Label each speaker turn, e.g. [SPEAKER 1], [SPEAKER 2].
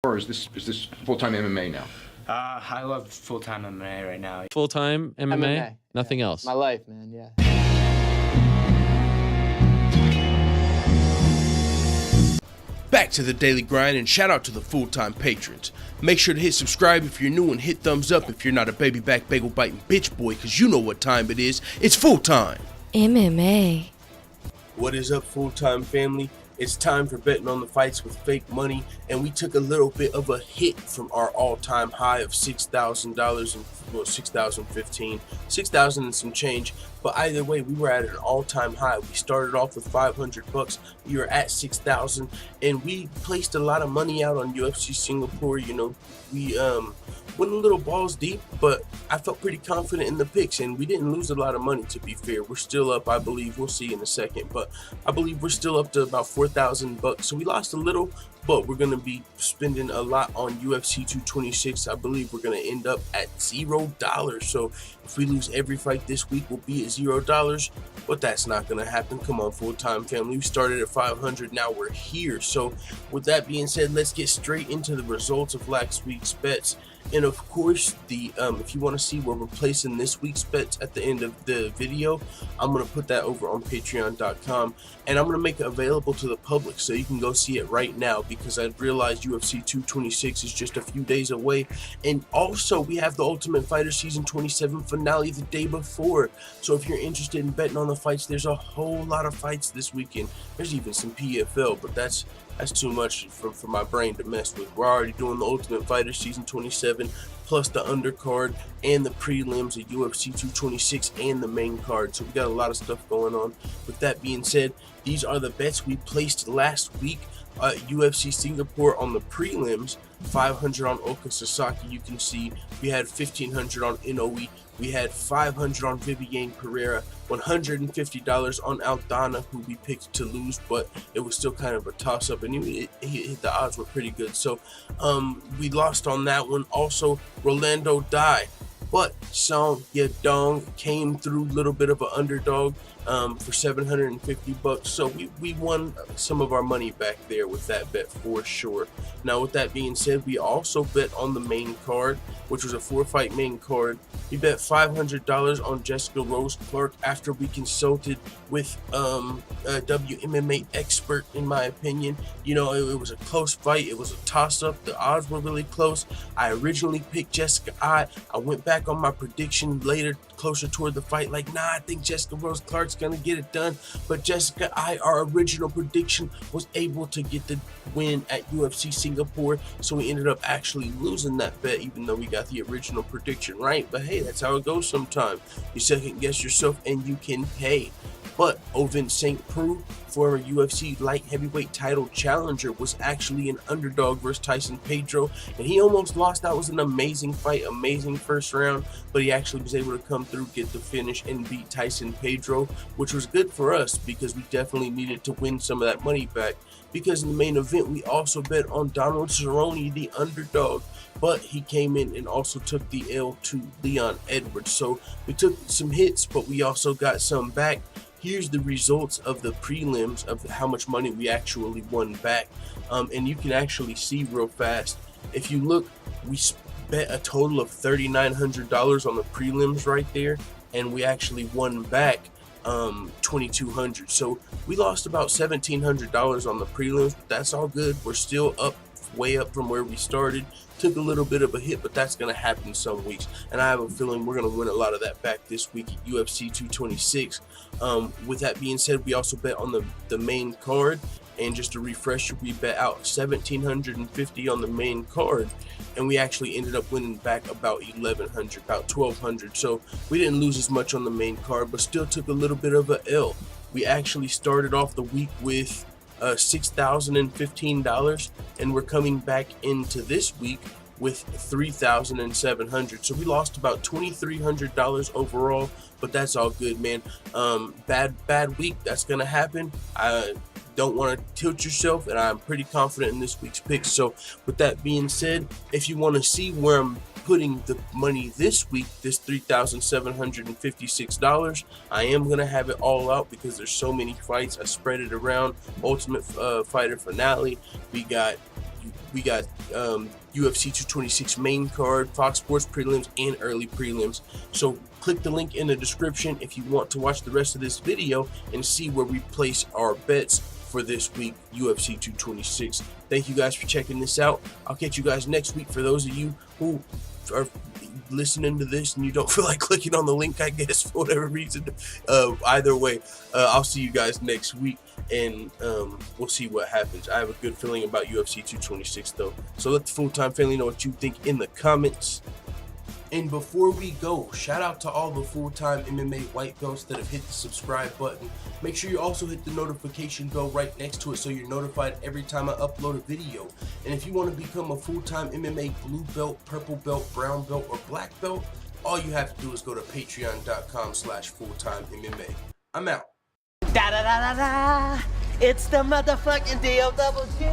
[SPEAKER 1] Or is this full-time MMA now?
[SPEAKER 2] I love full-time MMA right now.
[SPEAKER 3] Full-time MMA?
[SPEAKER 4] MMA,
[SPEAKER 3] Nothing
[SPEAKER 4] yeah.
[SPEAKER 3] else?
[SPEAKER 4] My life, man, yeah.
[SPEAKER 5] Back to the daily grind, and shout out to the full-time patrons. Make sure to hit subscribe if you're new and hit thumbs up if you're not a baby back bagel biting bitch boy, cause you know what time it is. It's full-time
[SPEAKER 6] MMA.
[SPEAKER 5] What is up, full-time family? It's time for betting on the fights with fake money, and we took a little bit of a hit from our all-time high of $6,000 and $6,015, $6,000 and some change. But either way, we were at an all-time high. We started off with $500. We were at $6,000, and we placed a lot of money out on UFC Singapore. You know, we went a little balls deep, but I felt pretty confident in the picks, and we didn't lose a lot of money, to be fair. We're still up, I believe. We'll see in a second, but I believe we're still up to about $4,000. So we lost a little, but we're going to be spending a lot on UFC 226. I believe we're going to end up at $0. So if we lose every fight this week, we'll be at $0. But that's not going to happen. Come on, full-time family. We started at 500. Now we're here. So with that being said, let's get straight into the results of last week's bets. And of course, if you want to see where we're placing this week's bets at the end of the video, I'm going to put that over on patreon.com, and I'm going to make it available to the public so you can go see it right now, because I realized UFC 226 is just a few days away. And also, we have the Ultimate Fighter Season 27 finale the day before. So if you're interested in betting on the fights, there's a whole lot of fights this weekend. There's even some PFL, but that's too much for my brain to mess with. We're already doing the Ultimate Fighter Season 27, plus the undercard and the prelims of UFC 226 and the main card. So we got a lot of stuff going on. With that being said, these are the bets we placed last week. UFC Singapore on the prelims, 500 on Oka Sasaki. You can see we had 1,500 on Inoue. We had 500 on Viviane Pereira, $150 on Aldana, who we picked to lose, but it was still kind of a toss-up, and the odds were pretty good. So we lost on that one. Also, Rolando Dai, but Song Yadong came through, a little bit of an underdog for $750. So we won some of our money back there with that bet for sure. Now, with that being said, we also bet on the main card, which was a 4-fight main card. We bet $500 on Jessica Rose Clark after we consulted with a WMMA expert, in my opinion. You know, it was a close fight. It was a toss-up. The odds were really close. I originally picked Jessica I went back on my prediction later, closer toward the fight, like, nah, I think Jessica Rose Clark's gonna get it done. But Jessica I, our original prediction, was able to get the win at UFC Singapore, so we ended up actually losing that bet, even though we got the original prediction right. But hey, that's how it goes sometimes. You second guess yourself and you can pay. But Ovin St. Preux, former UFC light heavyweight title challenger, was actually an underdog versus Tyson Pedro, and he almost lost. That was an amazing fight, amazing first round, but he actually was able to come through, get the finish, and beat Tyson Pedro, which was good for us because we definitely needed to win some of that money back. Because in the main event, we also bet on Donald Cerrone, the underdog, but he came in and also took the L to Leon Edwards. So we took some hits, but we also got some back. Here's the results of the prelims of how much money we actually won back. And you can actually see real fast. If you look, we bet a total of $3,900 on the prelims right there, and we actually won back $2,200. So we lost about $1,700 on the prelims, but that's all good. We're still up, way up from where we started. Took a little bit of a hit, but that's going to happen some weeks, and I have a feeling we're going to win a lot of that back this week at UFC 226. With that being said, we also bet on the main card, and just a refresher, we bet out $1,750 on the main card, and we actually ended up winning back about $1,100, about $1,200. So we didn't lose as much on the main card, but still took a little bit of a L. We actually started off the week with $6,015, and we're coming back into this week with $3,700. So we lost about $2,300 overall, but that's all good, man. Bad week. That's gonna happen. I don't want to tilt yourself, and I'm pretty confident in this week's picks. So with that being said, if you want to see where I'm putting the money this week, this $3,756, I am going to have it all out because there's so many fights. I spread it around. Ultimate Fighter finale. We got We got UFC 226 main card, Fox Sports prelims, and early prelims. So click the link in the description if you want to watch the rest of this video and see where we place our bets for this week, UFC 226. Thank you guys for checking this out. I'll catch you guys next week. For those of you who are listening to this and you don't feel like clicking on the link, I guess, for whatever reason, either way, I'll see you guys next week, and we'll see what happens. I have a good feeling about UFC 226 though, so let the full-time family know what you think in the comments. And before we go, shout out to all the full-time MMA white belts that have hit the subscribe button. Make sure you also hit the notification bell right next to it so you're notified every time I upload a video. And if you want to become a full-time MMA blue belt, purple belt, brown belt, or black belt, all you have to do is go to patreon.com/fulltimemma. I'm out.
[SPEAKER 3] Da da da da da. It's the motherfucking DOWG.